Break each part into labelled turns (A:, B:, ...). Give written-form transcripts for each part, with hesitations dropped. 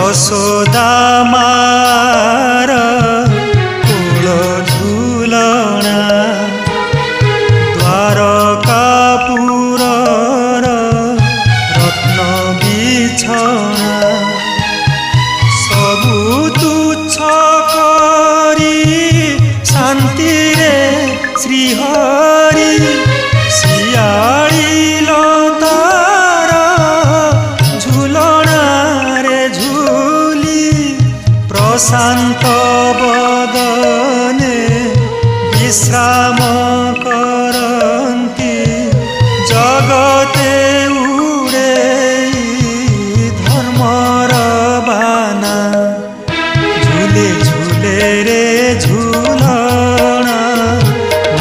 A: यशोदा मार कूल झुलना द्वारकापुर रत्न बिछना सबु तुच्छ करी शांति रे श्रीहरि सियाड़ी लतार झुलना रे झुली प्रशांत बदने विश्राम करती जगते उड़े धर्मर बाना झूले झूले रे झूलना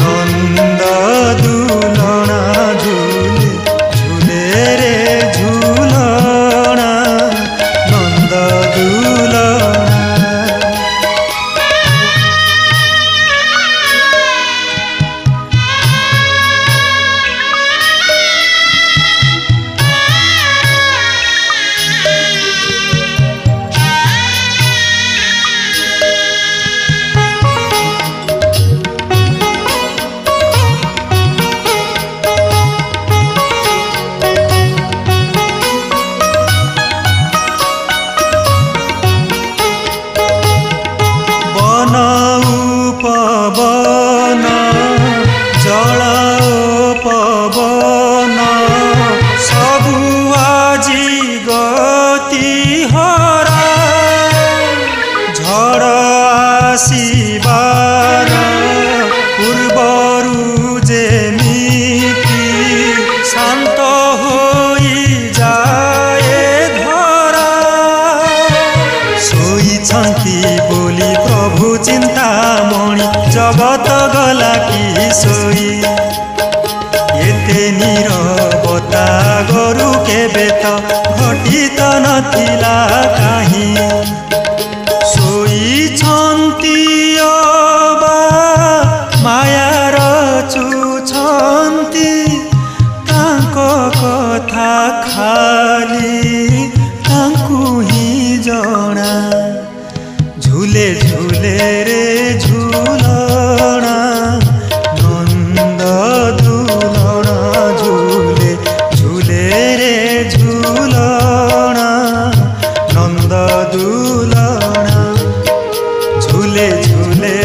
A: नंद दुलना झूले झूले रे झूलना नंद दुलना। पवन जल पवन सबु आजी गति हरा झड़ आसीबार पूर्वरु जेमिति शांत होई जाए धरा सोईछंती बोली प्रभु चिंतामणि जगत गला कि सोई एते नीरवता गरु केबे तो घटित नथिला काहीं सोईछंती अबा मायार चुछंती तांको कथा खाली तांकु ही जणा झूले झूले रे झूलना नंद दुलना झूले झूले रे झूलना नंद दुलना झूले झूले